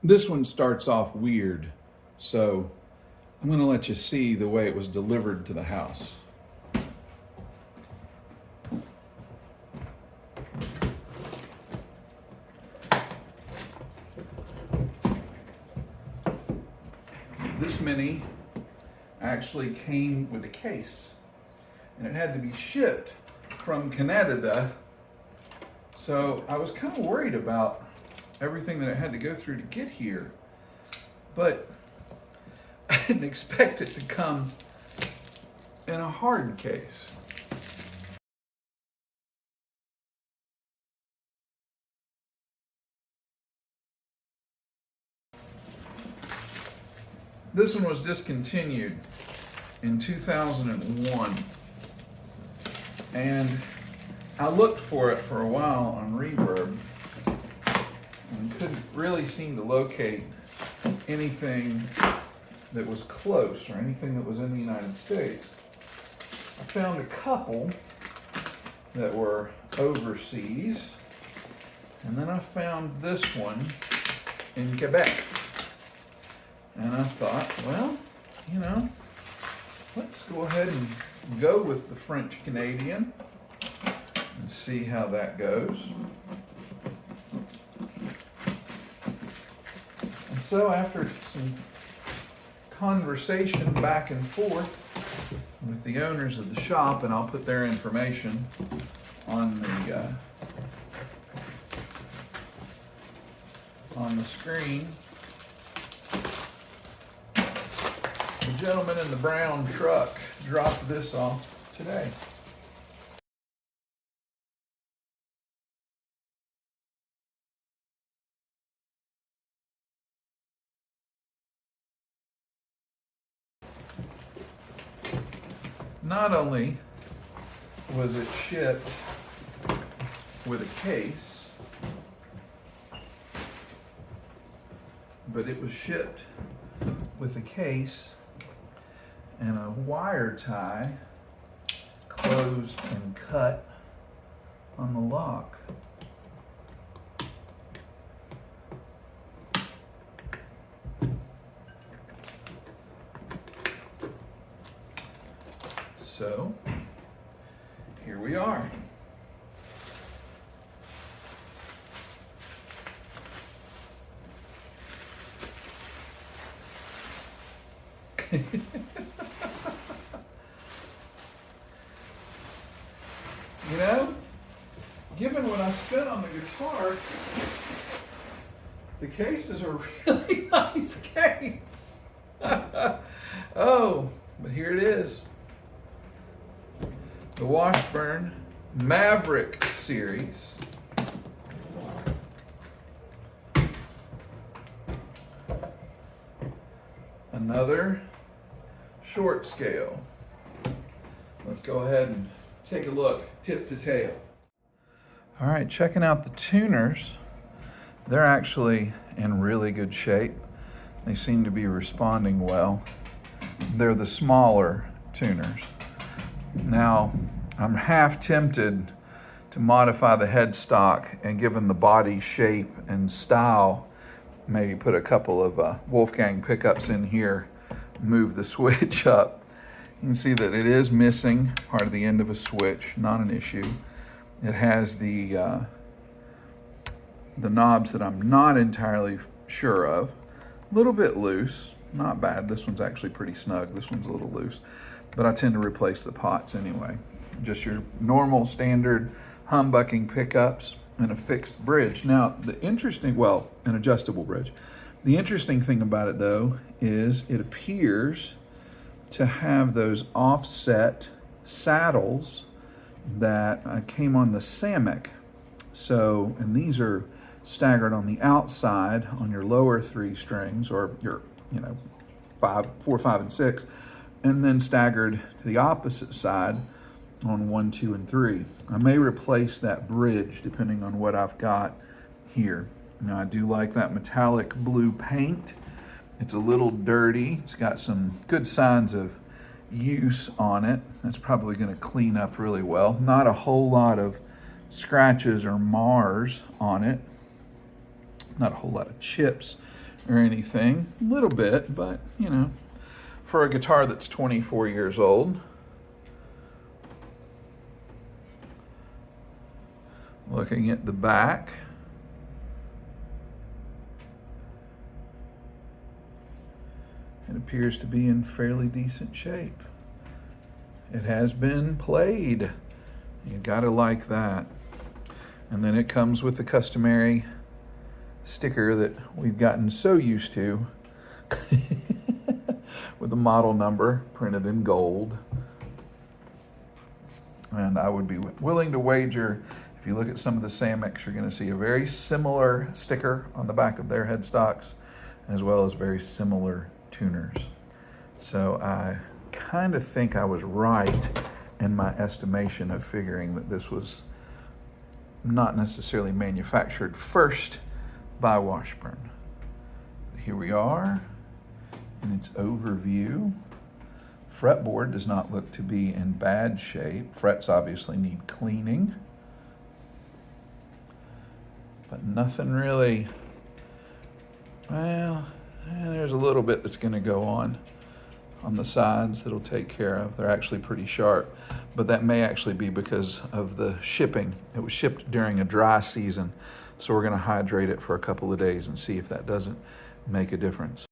This one starts off weird, so I'm going to let you see the way it was delivered to the house. This Mini actually came with a case, and it had to be shipped from Canada, so I was kind of worried about everything that it had to go through to get here, but I didn't expect it to come in a hard case. This one was discontinued in 2001, and I looked for it for a while on Reverb and couldn't really seem to locate anything that was close or anything that was in the United States. I found a couple that were overseas, and then I found this one in Quebec. And I thought, well, let's go ahead and go with the French Canadian and see how that goes. And so after some conversation back and forth with the owners of the shop, and I'll put their information on the screen. The gentleman in the brown truck dropped this off today. Not only was it shipped with a case, but it was shipped with a case and a wire tie closed and cut on the lock. So here we are. Given what I spent on the guitar, the case is a really nice case. Oh, but here it is. The Washburn Maverick series. Another short scale. Let's go ahead and take a look, tip to tail. All right, checking out the tuners. They're actually in really good shape. They seem to be responding well. They're the smaller tuners. Now, I'm half tempted to modify the headstock and, given the body shape and style, maybe put a couple of Wolfgang pickups in here, move the switch up. You can see that it is missing part of the end of a switch, not an issue. It has the knobs that I'm not entirely sure of. A little bit loose, not bad. This one's actually pretty snug. This one's a little loose, but I tend to replace the pots anyway. Just your normal standard humbucking pickups and a fixed bridge. Now, an adjustable bridge. The interesting thing about it, though, is it appears to have those offset saddles that came on the Samick. So, and these are staggered on the outside on your lower three strings, or your, 4, 5, and 6, and then staggered to the opposite side on 1, 2, and 3. I may replace that bridge depending on what I've got here. Now, I do like that metallic blue paint. It's a little dirty. It's got some good signs of use on it. That's probably going to clean up really well. Not a whole lot of scratches or mars on it. Not a whole lot of chips or anything. A little bit, but you know, for a guitar that's 24 years old. Looking at the back, it appears to be in fairly decent shape. It has been played. You gotta like that. And then it comes with the customary sticker that we've gotten so used to with the model number printed in gold. And I would be willing to wager, if you look at some of the Samex, you're going to see a very similar sticker on the back of their headstocks, as well as very similar tuners. So I kind of think I was right in my estimation of figuring that this was not necessarily manufactured first by Washburn. Here we are in its overview. Fretboard does not look to be in bad shape. Frets obviously need cleaning, but nothing really, well, there's a little bit that's going to go on the sides that'll take care of. They're actually pretty sharp, but that may actually be because of the shipping. It was shipped during a dry season, so we're going to hydrate it for a couple of days and see if that doesn't make a difference.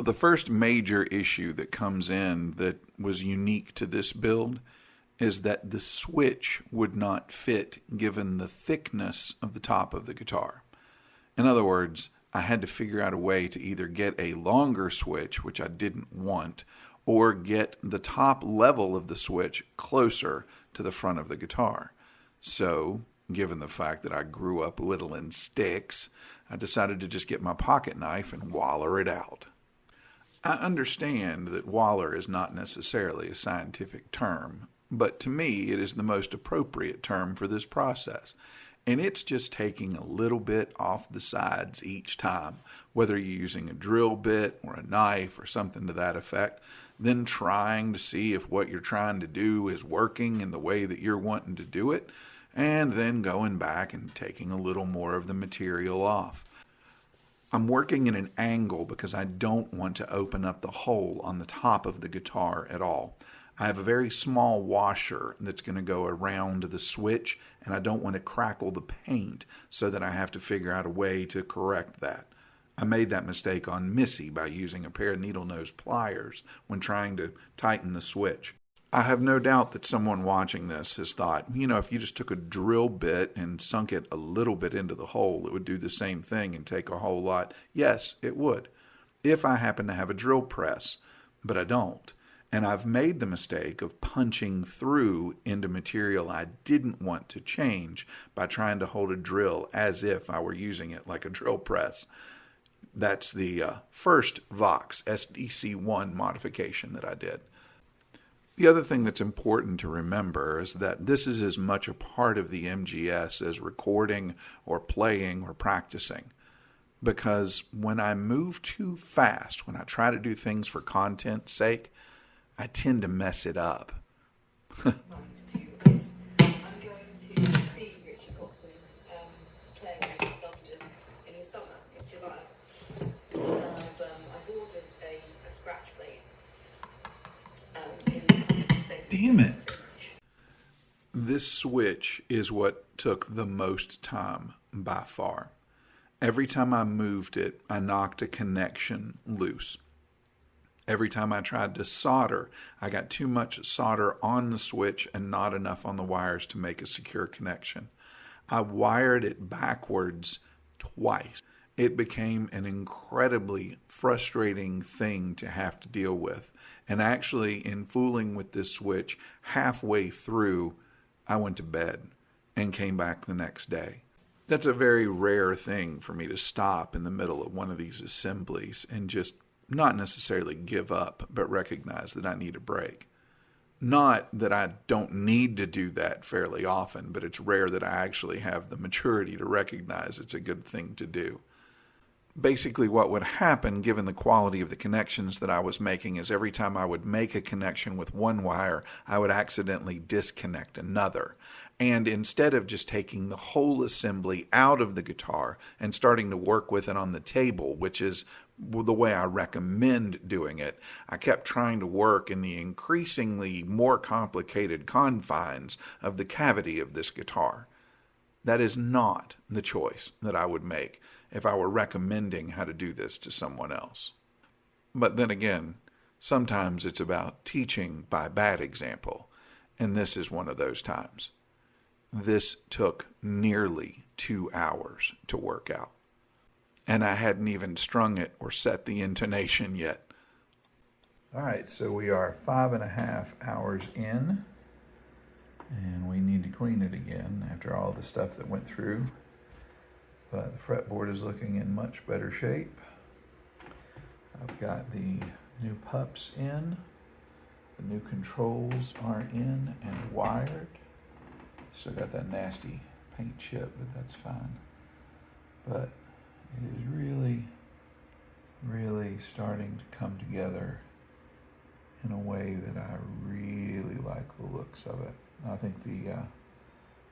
Well, the first major issue that comes in that was unique to this build is that the switch would not fit given the thickness of the top of the guitar. In other words, I had to figure out a way to either get a longer switch, which I didn't want, or get the top level of the switch closer to the front of the guitar. So, given the fact that I grew up whittling sticks, I decided to just get my pocket knife and waller it out. I understand that waller is not necessarily a scientific term, but to me it is the most appropriate term for this process. And it's just taking a little bit off the sides each time, whether you're using a drill bit or a knife or something to that effect, then trying to see if what you're trying to do is working in the way that you're wanting to do it, and then going back and taking a little more of the material off. I'm working in an angle because I don't want to open up the hole on the top of the guitar at all. I have a very small washer that's going to go around the switch, and I don't want to crackle the paint so that I have to figure out a way to correct that. I made that mistake on Missy by using a pair of needle nose pliers when trying to tighten the switch. I have no doubt that someone watching this has thought, if you just took a drill bit and sunk it a little bit into the hole, it would do the same thing and take a whole lot. Yes, it would, if I happen to have a drill press, but I don't. And I've made the mistake of punching through into material I didn't want to change by trying to hold a drill as if I were using it like a drill press. That's the first Vox SDC1 modification that I did. The other thing that's important to remember is that this is as much a part of the MGS as recording or playing or practicing. Because when I move too fast, when I try to do things for content's sake, I tend to mess it up. I'm going to see Richard Coxon playing in London in the summer, in July. I've ordered a scratch plate in the same. Damn it. This switch is what took the most time by far. Every time I moved it, I knocked a connection loose. Every time I tried to solder, I got too much solder on the switch and not enough on the wires to make a secure connection. I wired it backwards twice. It became an incredibly frustrating thing to have to deal with. And actually, in fooling with this switch, halfway through, I went to bed and came back the next day. That's a very rare thing for me to stop in the middle of one of these assemblies and just not necessarily give up, but recognize that I need a break. Not that I don't need to do that fairly often, but it's rare that I actually have the maturity to recognize it's a good thing to do. Basically, what would happen, given the quality of the connections that I was making, is every time I would make a connection with one wire, I would accidentally disconnect another. And instead of just taking the whole assembly out of the guitar and starting to work with it on the table, which is the way I recommend doing it, I kept trying to work in the increasingly more complicated confines of the cavity of this guitar. That is not the choice that I would make if I were recommending how to do this to someone else. But then again, sometimes it's about teaching by bad example, and this is one of those times. This took nearly 2 hours to work out. And I hadn't even strung it or set the intonation yet. All right, so we are 5.5 hours in, and we need to clean it again after all the stuff that went through. But the fretboard is looking in much better shape. I've got the new pups in. The new controls are in and wired. Still got that nasty paint chip, but that's fine. But it is really, really starting to come together in a way that I really like the looks of it. I think the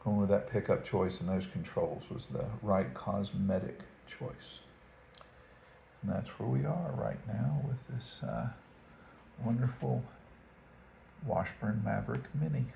going with that pickup choice and those controls was the right cosmetic choice. And that's where we are right now with this wonderful Washburn Maverick Mini.